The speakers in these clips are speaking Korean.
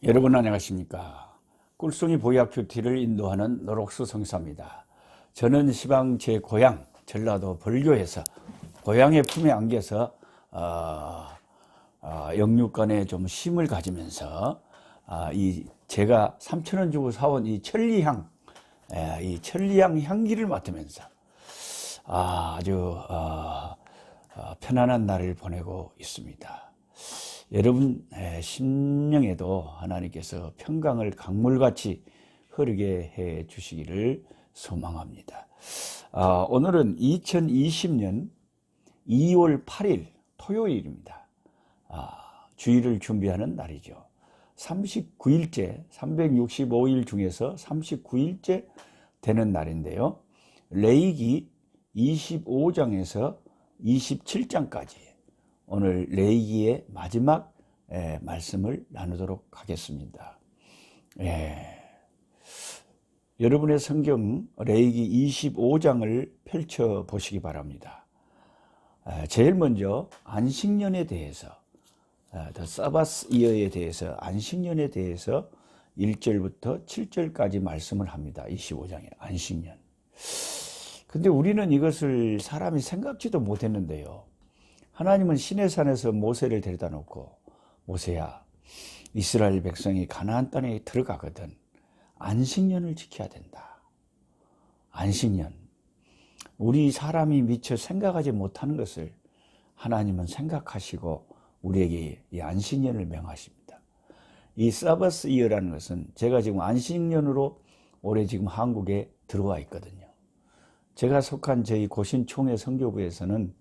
여러분 안녕하십니까. 꿀송이 보약 큐티를 인도하는 노록수 성사입니다. 저는 시방 제 고향 전라도 벌교에서 고향의 품에 안겨서 영육간에 좀 쉼을 가지면서 이 제가 3,000원 주고 사온 이 천리향, 이 천리향 향기를 맡으면서 아주 편안한 날을 보내고 있습니다. 여러분 심령에도 하나님께서 평강을 강물같이 흐르게 해 주시기를 소망합니다. 오늘은 2020년 2월 8일 토요일입니다. 주일을 준비하는 날이죠. 39일째, 365일 중에서 39일째 되는 날인데요. 레위기 25장에서 27장까지 오늘 레위기의 마지막 말씀을 나누도록 하겠습니다. 여러분의 성경 레위기 25장을 펼쳐 보시기 바랍니다. 제일 먼저 안식년에 대해서, The Sabbath Year에 대해서, 안식년에 대해서 1절부터 7절까지 말씀을 합니다. 25장에 안식년. 근데 우리는 이것을 사람이 생각지도 못했는데요. 하나님은 시내산에서 모세를 데려다 놓고, 모세야, 이스라엘 백성이 가나안 땅에 들어가거든 안식년을 지켜야 된다. 안식년. 우리 사람이 미처 생각하지 못하는 것을 하나님은 생각하시고 우리에게 이 안식년을 명하십니다. 이 사바스 이어라는 것은 제가 지금 안식년으로 올해 지금 한국에 들어와 있거든요. 제가 속한 저희 고신총회 선교부에서는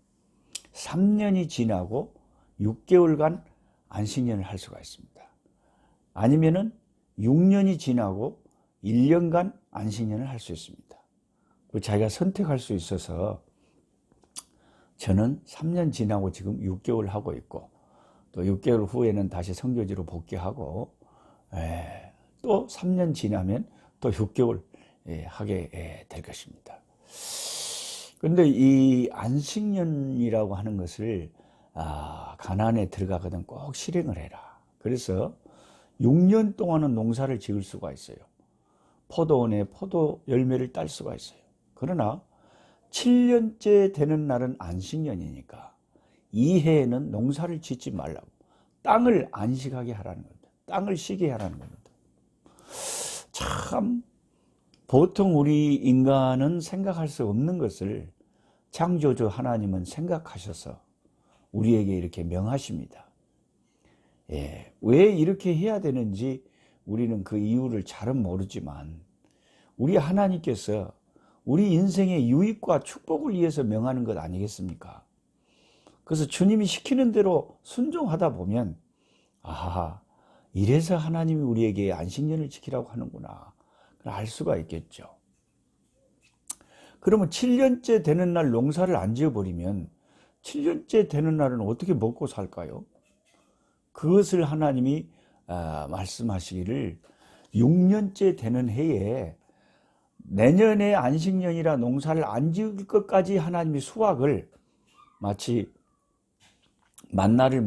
3년이 지나고 6개월간 안식년을 할 수가 있습니다. 아니면은 6년이 지나고 1년간 안식년을 할 수 있습니다. 자기가 선택할 수 있어서 저는 3년 지나고 지금 6개월 하고 있고, 또 6개월 후에는 다시 선교지로 복귀하고, 또 3년 지나면 또 6개월 하게 될 것입니다. 그런데 이 안식년이라고 하는 것을 가나안에 들어가거든 꼭 실행을 해라. 그래서 6년 동안은 농사를 지을 수가 있어요. 포도원에 포도 열매를 딸 수가 있어요. 그러나 7년째 되는 날은 안식년이니까 이 해에는 농사를 짓지 말라고, 땅을 안식하게 하라는 겁니다. 땅을 쉬게 하라는 겁니다. 참 보통 우리 인간은 생각할 수 없는 것을 창조주 하나님은 생각하셔서 우리에게 이렇게 명하십니다. 왜 이렇게 해야 되는지 우리는 그 이유를 잘은 모르지만 우리 하나님께서 우리 인생의 유익과 축복을 위해서 명하는 것 아니겠습니까? 그래서 주님이 시키는 대로 순종하다 보면 이래서 하나님이 우리에게 안식년을 지키라고 하는구나 알 수가 있겠죠. 그러면 7년째 되는 날 농사를 안 지어버리면 7년째 되는 날은 어떻게 먹고 살까요? 그것을 하나님이 말씀하시기를 6년째 되는 해에 내년에 안식년이라 농사를 안 지을 것까지 하나님이 수확을 마치 만나를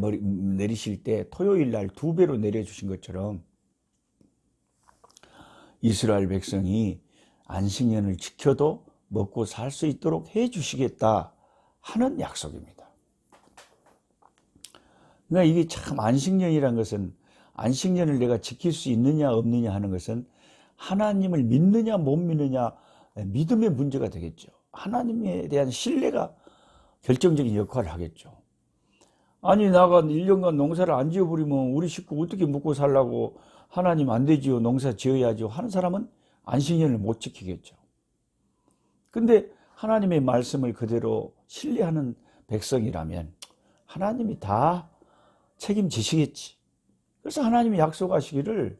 내리실 때 토요일 날 2배로 내려주신 것처럼 이스라엘 백성이 안식년을 지켜도 먹고 살 수 있도록 해 주시겠다 하는 약속입니다. 그러니까 이게 참 안식년이라는 것은, 안식년을 내가 지킬 수 있느냐 없느냐 하는 것은 하나님을 믿느냐 못 믿느냐 믿음의 문제가 되겠죠. 하나님에 대한 신뢰가 결정적인 역할을 하겠죠. 아니 나가 1년간 농사를 안 지어버리면 우리 식구 어떻게 먹고 살라고, 하나님 안 되지요, 농사 지어야죠 하는 사람은 안식년을 못 지키겠죠. 근데 하나님의 말씀을 그대로 신뢰하는 백성이라면 하나님이 다 책임지시겠지. 그래서 하나님이 약속하시기를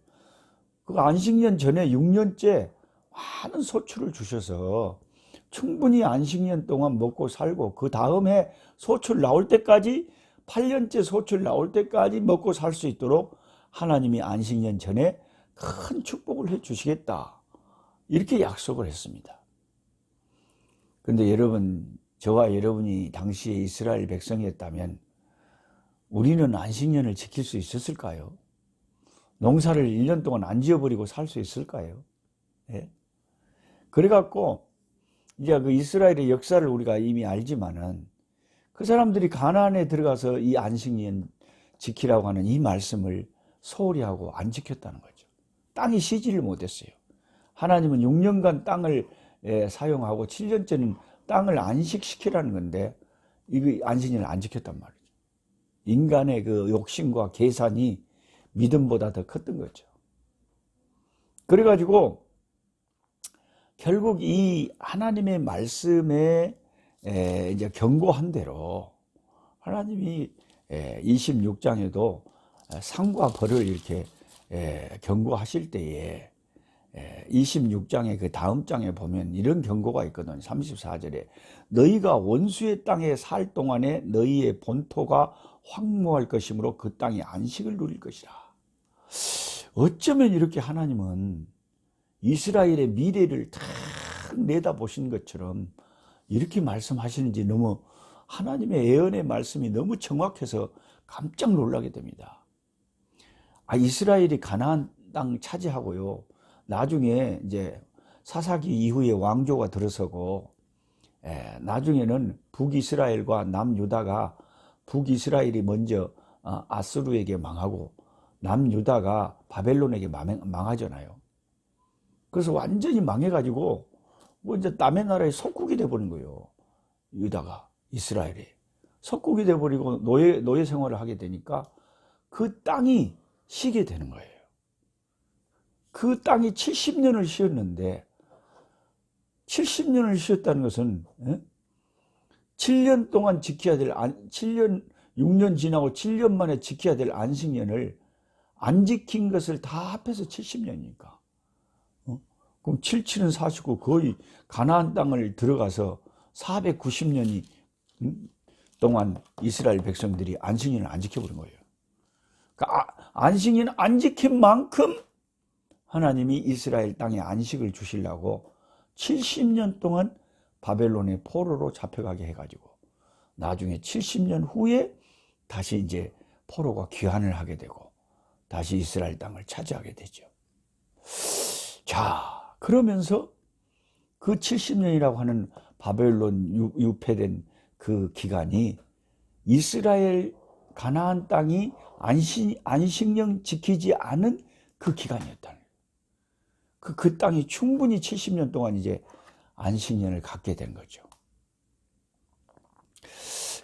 그 안식년 전에 6년째 많은 소출을 주셔서 충분히 안식년 동안 먹고 살고, 그 다음에 소출 나올 때까지, 8년째 소출 나올 때까지 먹고 살 수 있도록 하나님이 안식년 전에 큰 축복을 해 주시겠다, 이렇게 약속을 했습니다. 그런데 여러분, 저와 여러분이 당시에 이스라엘 백성이었다면 우리는 안식년을 지킬 수 있었을까요? 농사를 1년 동안 안 지어버리고 살 수 있을까요? 예? 그래갖고 이제 그 이스라엘의 역사를 우리가 이미 알지만은 그 사람들이 가나안에 들어가서 이 안식년 지키라고 하는 이 말씀을 소홀히 하고 안 지켰다는 거죠. 땅이 쉬지를 못했어요. 하나님은 6년간 땅을 사용하고 7년째는 땅을 안식시키라는 건데 이거 안식년을 안 지켰단 말이죠. 인간의 그 욕심과 계산이 믿음보다 더 컸던 거죠. 그래가지고 결국 이 하나님의 말씀에 이제 경고한 대로 하나님이 26장에도 상과 벌을 이렇게 경고하실 때에 26장의 그 다음 장에 보면 이런 경고가 있거든요. 34절에 너희가 원수의 땅에 살 동안에 너희의 본토가 황무할 것이므로 그 땅이 안식을 누릴 것이라. 어쩌면 이렇게 하나님은 이스라엘의 미래를 탁 내다보신 것처럼 이렇게 말씀하시는지 너무 하나님의 예언의 말씀이 너무 정확해서 깜짝 놀라게 됩니다. 이스라엘이 가나안 땅 차지하고요. 나중에 이제 사사기 이후에 왕조가 들어서고 나중에는 북이스라엘과 남유다가 북이스라엘이 먼저 아수르에게 망하고 남유다가 바벨론에게 망하잖아요. 그래서 완전히 망해가지고 뭐 이제 남의 나라의 속국이 돼버린 거예요. 유다가 이스라엘이 속국이 돼버리고 노예 생활을 하게 되니까 그 땅이 쉬게 되는 거예요. 그 땅이 70년을 쉬었는데 70년을 쉬었다는 것은 7년 동안 지켜야 될 7년 6년 지나고 7년 만에 지켜야 될 안식년을 안 지킨 것을 다 합해서 70년이니까 그럼 77은 49 거의 가나안 땅을 들어가서 490년이 동안 이스라엘 백성들이 안식년을 안 지켜버린 거예요. 그러니까 안식년을 안 지킨 만큼 하나님이 이스라엘 땅에 안식을 주시려고 70년 동안 바벨론의 포로로 잡혀가게 해가지고 나중에 70년 후에 다시 이제 포로가 귀환을 하게 되고 다시 이스라엘 땅을 차지하게 되죠. 자, 그러면서 그 70년이라고 하는 바벨론 유폐된 그 기간이 이스라엘 가나안 땅이 안식년 지키지 않은 그 기간이었다는 거예요. 그 땅이 충분히 70년 동안 이제 안식년을 갖게 된 거죠.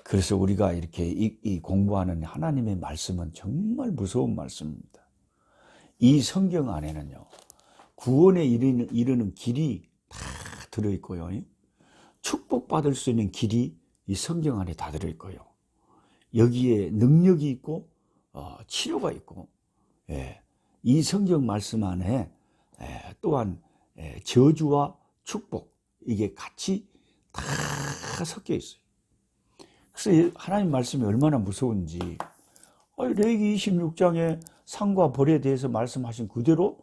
그래서 우리가 이렇게 이 공부하는 하나님의 말씀은 정말 무서운 말씀입니다. 이 성경 안에는요, 구원에 이르는 길이 다 들어있고요. 축복받을 수 있는 길이 이 성경 안에 다 들어있고요. 여기에 능력이 있고 치료가 있고 이 성경 말씀 안에 또한 저주와 축복 이게 같이 다 섞여 있어요. 그래서 하나님 말씀이 얼마나 무서운지 레위기 26장에 상과 벌에 대해서 말씀하신 그대로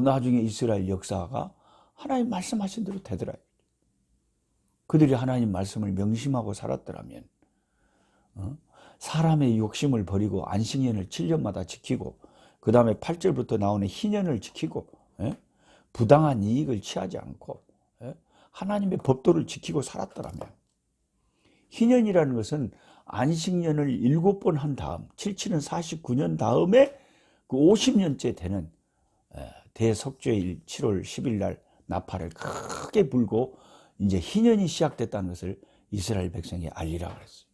나중에 이스라엘 역사가 하나님 말씀하신 대로 되더라. 그들이 하나님 말씀을 명심하고 살았더라면 사람의 욕심을 버리고 안식년을 7년마다 지키고 그 다음에 8절부터 나오는 희년을 지키고 부당한 이익을 취하지 않고 하나님의 법도를 지키고 살았더라면 희년이라는 것은 안식년을 7번 한 다음 77은 49년 다음에 그 50년째 되는 대석죄일 7월 10일 날 나팔을 크게 불고 이제 희년이 시작됐다는 것을 이스라엘 백성이 알리라 그랬어요.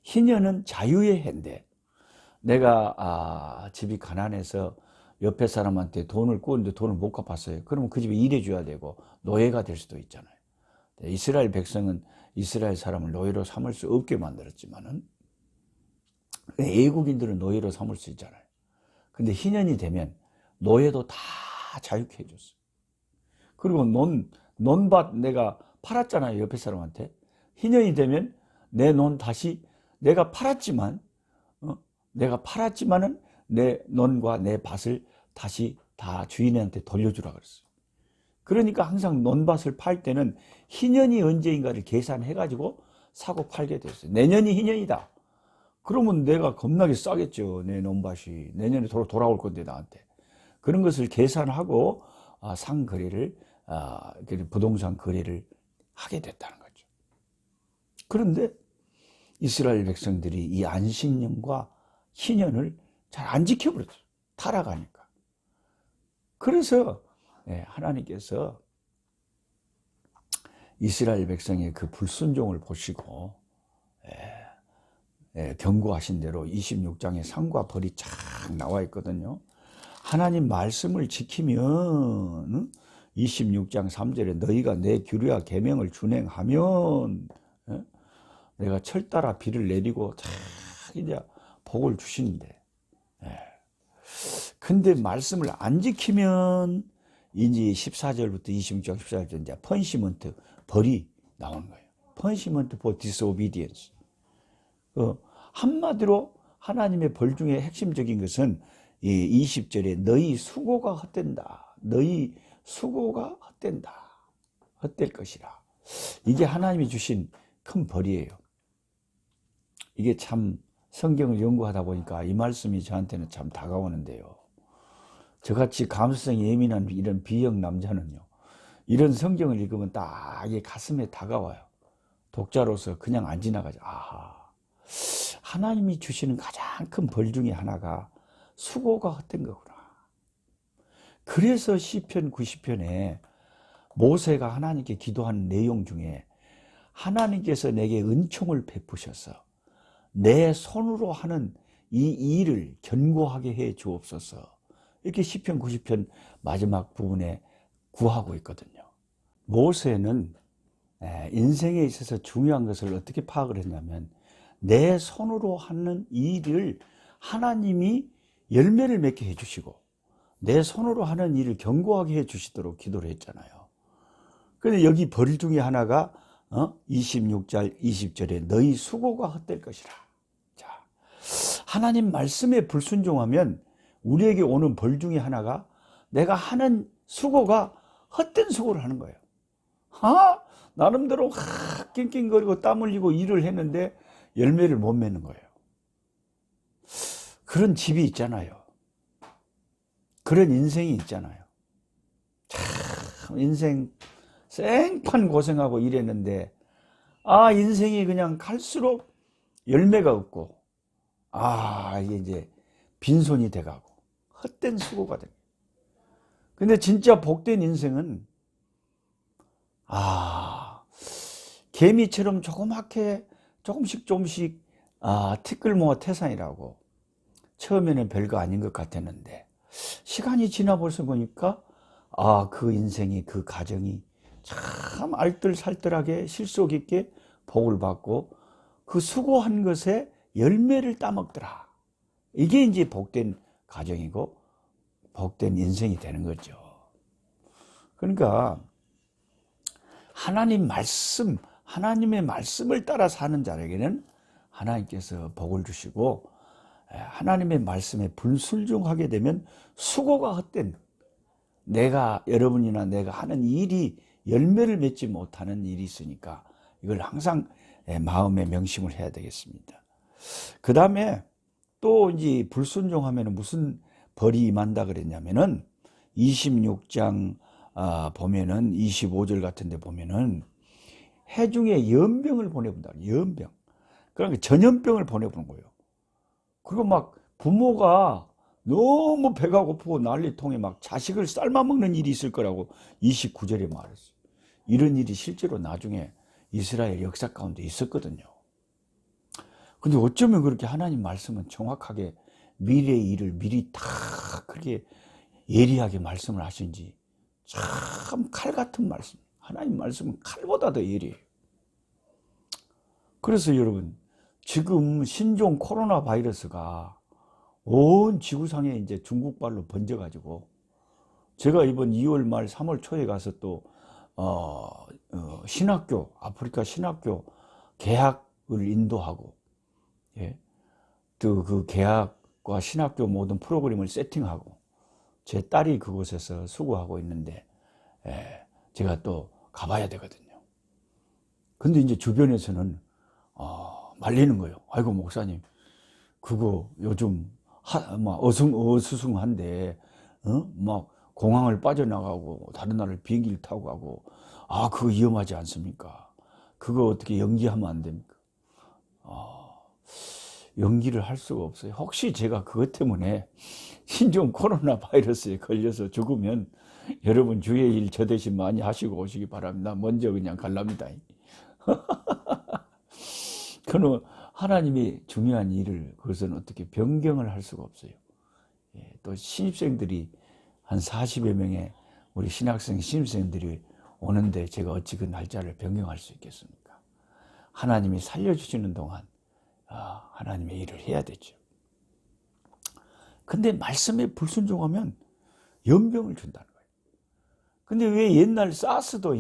희년은 자유의 해인데 내가 집이 가난해서 옆에 사람한테 돈을 꾸었는데 돈을 못 갚았어요. 그러면 그 집에 일해줘야 되고 노예가 될 수도 있잖아요. 이스라엘 백성은 이스라엘 사람을 노예로 삼을 수 없게 만들었지만은 애국인들은 노예로 삼을 수 있잖아요. 근데 희년이 되면 노예도 다 자유케 해줬어요. 그리고 논밭 내가 팔았잖아요. 옆에 사람한테. 희년이 되면 내 논 다시 내가 팔았지만은 내 논과 내 밭을 다시 다 주인한테 돌려주라 그랬어요. 그러니까 항상 논밭을 팔 때는 희년이 언제인가를 계산해 가지고 사고 팔게 됐어요. 내년이 희년이다. 그러면 내가 겁나게 싸겠죠. 내 논밭이 내년에 돌아올 건데 나한테. 그런 것을 계산하고 상거래를 부동산 거래를 하게 됐다는 거죠. 그런데 이스라엘 백성들이 이 안식년과 희년을 잘 안 지켜버렸어요. 타락하니까. 그래서 하나님께서 이스라엘 백성의 그 불순종을 보시고 경고하신 대로 26장에 상과 벌이 쫙 나와 있거든요. 하나님 말씀을 지키면 26장 3절에 너희가 내 규례와 계명을 준행하면 내가 철따라 비를 내리고 쫙 이제 복을 주시는데, 근데 말씀을 안 지키면 이제 14절부터 26장 14절 이제 펀시먼트 벌이 나오는 거예요. 펀시먼트 for disobedience. 한마디로 하나님의 벌 중에 핵심적인 것은 이 20절에 너희 수고가 헛된다. 너희 수고가 헛된다. 헛될 것이라. 이게 하나님이 주신 큰 벌이에요. 이게 참 성경을 연구하다 보니까 이 말씀이 저한테는 참 다가오는데요. 저같이 감수성이 예민한 이런 B형 남자는요, 이런 성경을 읽으면 딱 이게 가슴에 다가와요. 독자로서 그냥 안 지나가죠. 아하, 하나님이 주시는 가장 큰 벌 중에 하나가 수고가 헛된 거구나. 그래서 시편 90편에 모세가 하나님께 기도하는 내용 중에 하나님께서 내게 은총을 베푸셔서 내 손으로 하는 이 일을 견고하게 해 주옵소서. 이렇게 시편 90편 마지막 부분에 구하고 있거든요. 모세는 인생에 있어서 중요한 것을 어떻게 파악을 했냐면 내 손으로 하는 일을 하나님이 열매를 맺게 해주시고 내 손으로 하는 일을 견고하게 해주시도록 기도를 했잖아요. 그런데 여기 벌 중에 하나가 26절 20절에 너희 수고가 헛될 것이라. 자, 하나님 말씀에 불순종하면 우리에게 오는 벌 중에 하나가 내가 하는 수고가 헛된 수고를 하는 거예요. 나름대로 낑낑거리고 땀 흘리고 일을 했는데 열매를 못 맺는 거예요. 그런 집이 있잖아요. 그런 인생이 있잖아요. 참 인생 생판 고생하고 일했는데 인생이 그냥 갈수록 열매가 없고 이게 이제 빈손이 돼가고 헛된 수고가 돼. 근데 진짜 복된 인생은 개미처럼 조그맣게 조금씩 티끌 모아 태산이라고 처음에는 별거 아닌 것 같았는데 시간이 지나 벌써 보니까 그 인생이 그 가정이 참 알뜰살뜰하게 실속 있게 복을 받고 그 수고한 것에 열매를 따먹더라. 이게 이제 복된 가정이고 복된 인생이 되는 거죠. 그러니까 하나님의 말씀을 따라 사는 자에게는 하나님께서 복을 주시고 하나님의 말씀에 불순종하게 되면 수고가 헛된 여러분이나 내가 하는 일이 열매를 맺지 못하는 일이 있으니까 이걸 항상 마음에 명심을 해야 되겠습니다. 그 다음에 또 이제 불순종하면 무슨 벌이 임한다 그랬냐면은 26장 보면은 25절 같은 데 보면은 해중에 연병을 보내본다. 연병. 그러니까 전염병을 보내보는 거예요. 그리고 막 부모가 너무 배가 고프고 난리통에 막 자식을 삶아먹는 일이 있을 거라고 29절에 말했어요. 이런 일이 실제로 나중에 이스라엘 역사 가운데 있었거든요. 근데 어쩌면 그렇게 하나님 말씀은 정확하게 미래의 일을 미리 다 그렇게 예리하게 말씀을 하신지 참 칼 같은 말씀. 하나님 말씀은 칼보다 더 예리해요. 그래서 여러분 지금 신종 코로나 바이러스가 온 지구상에 이제 중국발로 번져가지고 제가 이번 2월 말 3월 초에 가서 또 신학교 아프리카 신학교 개학을 인도하고 또 그 개학과 신학교 모든 프로그램을 세팅하고 제 딸이 그곳에서 수고하고 있는데 제가 또 가봐야 되거든요. 근데 이제 주변에서는 말리는 거예요. 아이고 목사님 그거 요즘 막 어수승한데, 막 공항을 빠져나가고 다른 나라를 비행기를 타고 가고, 그거 위험하지 않습니까? 그거 어떻게 연기하면 안 됩니까? 연기를 할 수가 없어요. 혹시 제가 그것 때문에 신종 코로나 바이러스에 걸려서 죽으면 여러분 주의 일 저 대신 많이 하시고 오시기 바랍니다. 먼저 그냥 갈랍니다. 그는 하나님이 중요한 일을 그것은 어떻게 변경을 할 수가 없어요. 또 신입생들이 한 40여 명의 우리 신학생 신입생들이 오는데 제가 어찌 그 날짜를 변경할 수 있겠습니까? 하나님이 살려주시는 동안 하나님의 일을 해야 되죠. 근데 말씀에 불순종하면 연병을 준다는 거예요. 근데 왜 옛날 사스도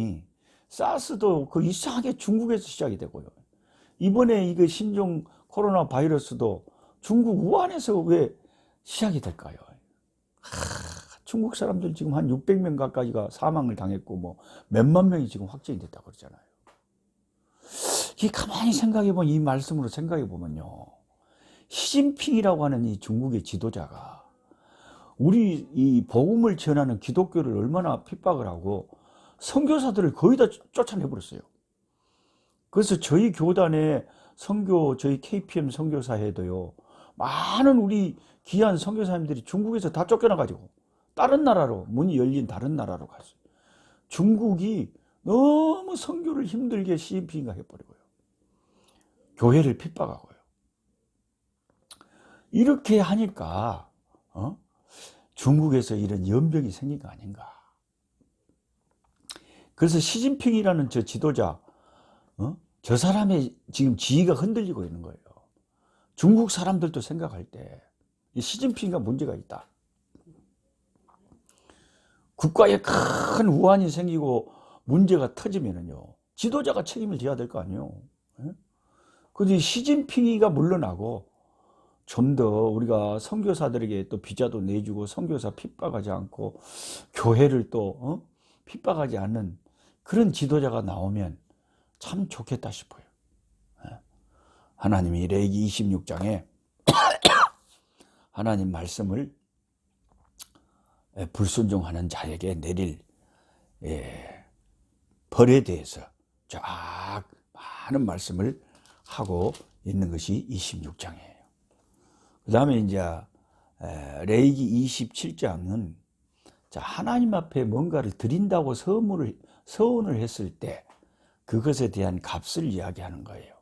그 이상하게 중국에서 시작이 되고요. 이번에 이거 신종 코로나 바이러스도 중국 우한에서 왜 시작이 될까요? 중국 사람들 지금 한 600명 가까이가 사망을 당했고 뭐 몇만 명이 지금 확진이 됐다고 그러잖아요. 이 가만히 생각해보면 이 말씀으로 생각해보면요. 시진핑이라고 하는 이 중국의 지도자가 우리 이 복음을 전하는 기독교를 얼마나 핍박을 하고 선교사들을 거의 다 쫓아내버렸어요. 그래서 저희 교단의 저희 KPM 선교사회도요. 많은 우리 귀한 선교사님들이 중국에서 다 쫓겨나가지고 다른 나라로 문이 열린 다른 나라로 갔어요. 중국이 너무 선교를 힘들게 시진핑이가 해버리고요. 교회를 핍박하고요. 이렇게 하니까 중국에서 이런 연병이 생긴 거 아닌가. 그래서 시진핑이라는 저 지도자 저 사람의 지금 지위가 흔들리고 있는 거예요. 중국 사람들도 생각할 때 시진핑가 문제가 있다. 국가에 큰 우환이 생기고 문제가 터지면은요, 지도자가 책임을 져야 될 거 아니에요. 그런데 시진핑이가 물러나고 좀 더 우리가 선교사들에게 또 비자도 내주고 선교사 핍박하지 않고 교회를 또 핍박하지 않는 그런 지도자가 나오면 참 좋겠다 싶어요. 하나님이 레위기 26장에 하나님 말씀을 불순종하는 자에게 내릴 벌에 대해서 쫙 많은 말씀을 하고 있는 것이 26장이에요. 그 다음에 이제 레위기 27장은 하나님 앞에 뭔가를 드린다고 서원을 했을 때 그것에 대한 값을 이야기하는 거예요.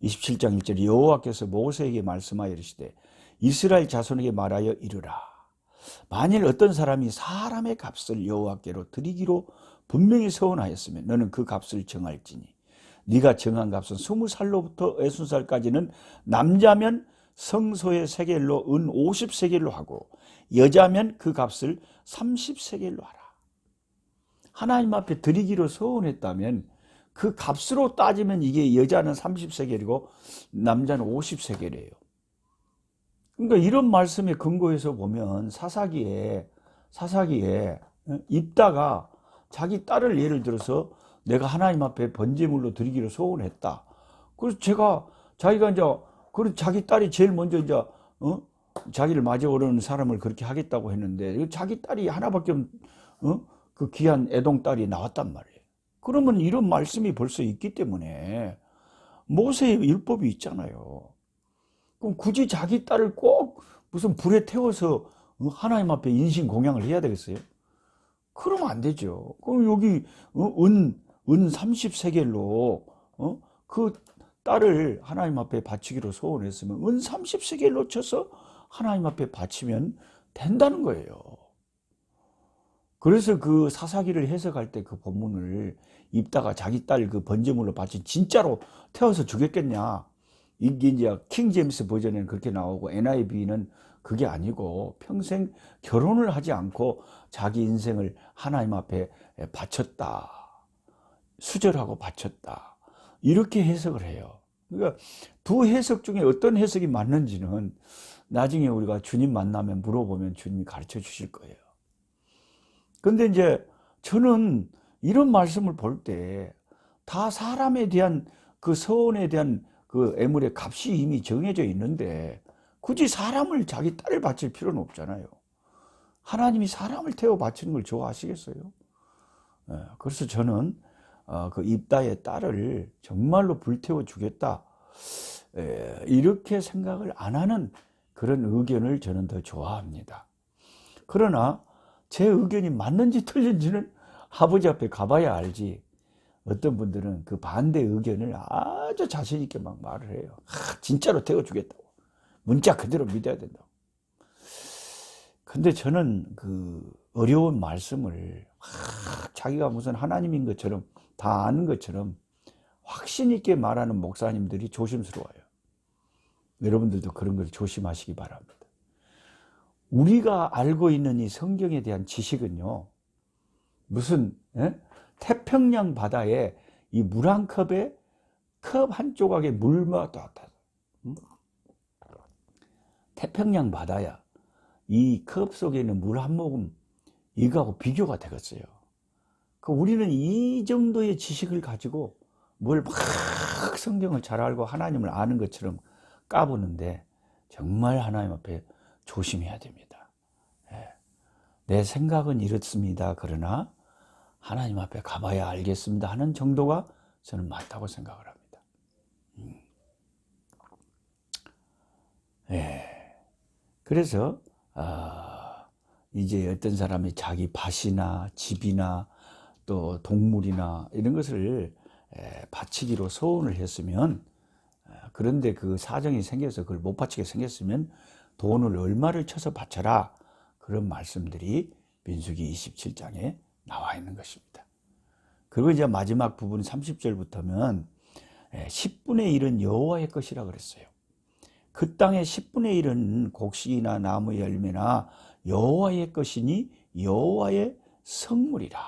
27장 1절 여호와께서 모세에게 말씀하여 이르시되 이스라엘 자손에게 말하여 이르라. 만일 어떤 사람이 사람의 값을 여호와께로 드리기로 분명히 서원하였으면 너는 그 값을 정할지니 네가 정한 값은 20살로부터 60살까지는 남자면 성소의 세겔로 은 50세겔로 하고 여자면 그 값을 30세겔로 하라. 하나님 앞에 드리기로 서원했다면 그 값으로 따지면 이게 여자는 30세겔이고 남자는 50세겔이에요. 그러니까 이런 말씀에 근거해서 보면 사사기에 입다가 자기 딸을 예를 들어서 내가 하나님 앞에 번제물로 드리기로 소원했다. 그래서 자기가 이제 그런 자기 딸이 제일 먼저 이제 자기를 맞아 오르는 사람을 그렇게 하겠다고 했는데 자기 딸이 하나밖에 그 귀한 애동 딸이 나왔단 말이에요. 그러면 이런 말씀이 벌써 있기 때문에 모세의 율법이 있잖아요. 그럼 굳이 자기 딸을 꼭 무슨 불에 태워서 하나님 앞에 인신 공양을 해야 되겠어요? 그러면 안 되죠. 그럼 여기 은 30세겔로 그 딸을 하나님 앞에 바치기로 소원했으면 은 30세겔로 쳐서 하나님 앞에 바치면 된다는 거예요. 그래서 그 사사기를 해석할 때 그 본문을 입다가 자기 딸 그 번제물로 바친 진짜로 태워서 주겠겠냐. 이게 이제 킹 제임스 버전에는 그렇게 나오고 NIV는 그게 아니고 평생 결혼을 하지 않고 자기 인생을 하나님 앞에 바쳤다. 수절하고 바쳤다. 이렇게 해석을 해요. 그러니까 두 해석 중에 어떤 해석이 맞는지는 나중에 우리가 주님 만나면 물어보면 주님이 가르쳐 주실 거예요. 근데 이제 저는 이런 말씀을 볼 때 다 사람에 대한 그 서원에 대한 그 애물의 값이 이미 정해져 있는데 굳이 사람을 자기 딸을 바칠 필요는 없잖아요. 하나님이 사람을 태워 바치는 걸 좋아하시겠어요? 그래서 저는 그 입다의 딸을 정말로 불태워 주겠다, 이렇게 생각을 안 하는 그런 의견을 저는 더 좋아합니다. 그러나 제 의견이 맞는지 틀린지는 아버지 앞에 가봐야 알지, 어떤 분들은 그 반대 의견을 아주 자신 있게 막 말을 해요. 진짜로 태워주겠다고, 문자 그대로 믿어야 된다고. 근데 저는 그 어려운 말씀을 자기가 무슨 하나님인 것처럼, 다 아는 것처럼 확신 있게 말하는 목사님들이 조심스러워요. 여러분들도 그런 걸 조심하시기 바랍니다. 우리가 알고 있는 이 성경에 대한 지식은요, 무슨 태평양 바다에 이 물 한 컵에 컵 한 조각의 물만 떴다. 태평양 바다야. 이 컵 속에 있는 물 한 모금, 이거하고 비교가 되겠어요. 우리는 이 정도의 지식을 가지고 뭘 막 성경을 잘 알고 하나님을 아는 것처럼 까부는데, 정말 하나님 앞에 조심해야 됩니다. 내 생각은 이렇습니다. 그러나 하나님 앞에 가봐야 알겠습니다 하는 정도가 저는 맞다고 생각을 합니다. 그래서 이제 어떤 사람이 자기 밭이나 집이나 또 동물이나 이런 것을 바치기로 소원을 했으면, 그런데 그 사정이 생겨서 그걸 못 바치게 생겼으면 돈을 얼마를 쳐서 바쳐라, 그런 말씀들이 민수기 27장에 나와 있는 것입니다. 그리고 이제 마지막 부분 30절부터는 10분의 1은 여호와의 것이라 그랬어요. 그 땅의 10분의 1은 곡식이나 나무 열매나 여호와의 것이니 여호와의 성물이라.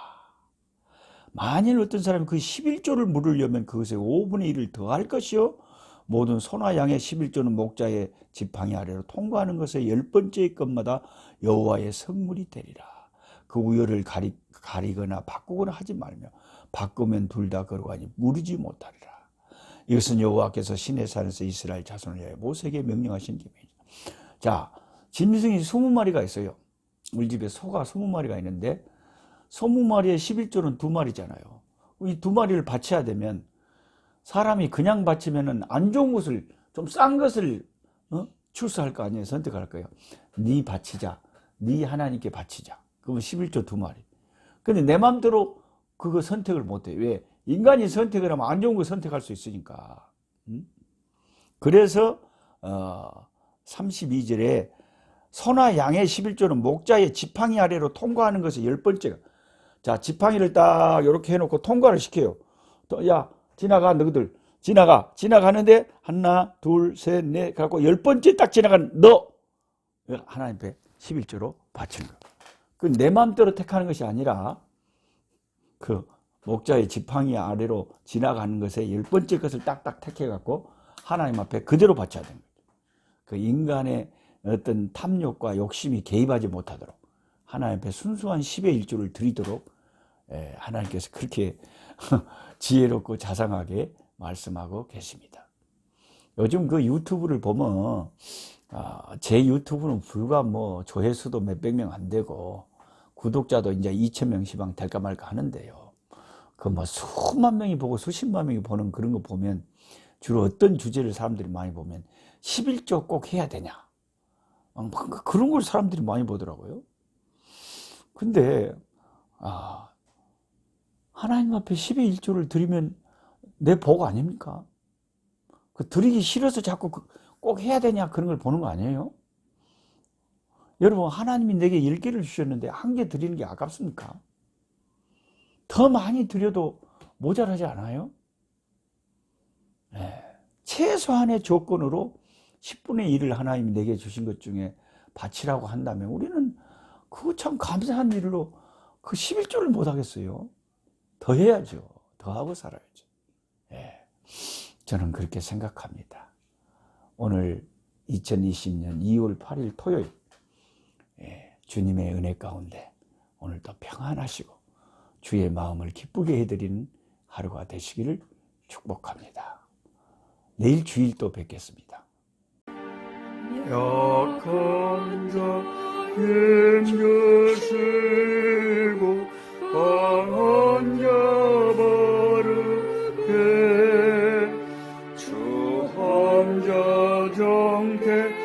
만일 어떤 사람이 그 11조를 물으려면 그것에 5분의 1을 더할 것이요, 모든 소나 양의 11조는 목자의 지팡이 아래로 통과하는 것의 10번째 것마다 여호와의 성물이 되리라. 그 우열을 가리거나 바꾸거나 하지 말며 바꾸면 둘 다 거룩하니 무르지 못하리라. 이것은 여호와께서 시내산에서 이스라엘 자손을 위하여 모세에게 명령하신 계명이다. 자, 짐승이 20마리가 있어요. 우리 집에 소가 20마리가 있는데 20마리에 11조는 2마리잖아요. 이 2마리를 바쳐야 되면 사람이 그냥 바치면은 안 좋은 것을, 좀 싼 것을 출소할 거 아니에요. 선택할 거예요. 네 바치자, 네 하나님께 바치자. 그러면 11조 2마리. 근데 내 마음대로 그거 선택을 못해. 왜? 인간이 선택을 하면 안 좋은 거 선택할 수 있으니까. 그래서 32절에 소나 양의 11조는 목자의 지팡이 아래로 통과하는 것이 10번째가. 자, 지팡이를 딱 이렇게 해놓고 통과를 시켜요. 야, 지나가, 너희들 지나가는데 하나 둘 셋 넷 갖고 10번째 딱 지나간 너, 하나님 앞에 11조로 바치는 거야. 그 내 마음대로 택하는 것이 아니라 그 목자의 지팡이 아래로 지나가는 것에 10번째 것을 딱딱 택해 갖고 하나님 앞에 그대로 바쳐야 되는 거죠. 그 인간의 어떤 탐욕과 욕심이 개입하지 못하도록 하나님 앞에 순수한 10의 1조를 드리도록 하나님께서 그렇게 지혜롭고 자상하게 말씀하고 계십니다. 요즘 그 유튜브를 보면 제 유튜브는 불과 뭐 조회수도 몇백 명 안 되고 구독자도 이제 2,000명 시방 될까 말까 하는데요. 그 뭐 수만 명이 보고 수십만 명이 보는 그런 거 보면 주로 어떤 주제를 사람들이 많이 보면 11조 꼭 해야 되냐, 그런 걸 사람들이 많이 보더라고요. 근데 하나님 앞에 10의 1조를 드리면 내 복 아닙니까? 그 드리기 싫어서 자꾸 꼭 해야 되냐, 그런 걸 보는 거 아니에요? 여러분, 하나님이 내게 10개를 주셨는데 1개 드리는 게 아깝습니까? 더 많이 드려도 모자라지 않아요? 최소한의 조건으로 10분의 1을 하나님이 내게 주신 것 중에 바치라고 한다면 우리는 그거 참 감사한 일로 그 11조를 못 하겠어요. 더 해야죠. 더 하고 살아야죠. 저는 그렇게 생각합니다. 오늘 2020년 2월 8일 토요일, 주님의 은혜 가운데 오늘도 평안하시고 주의 마음을 기쁘게 해드리는 하루가 되시기를 축복합니다. 내일 주일 또 뵙겠습니다. 약한 자 힘주시고 강한 자 바르게 주 함자 정태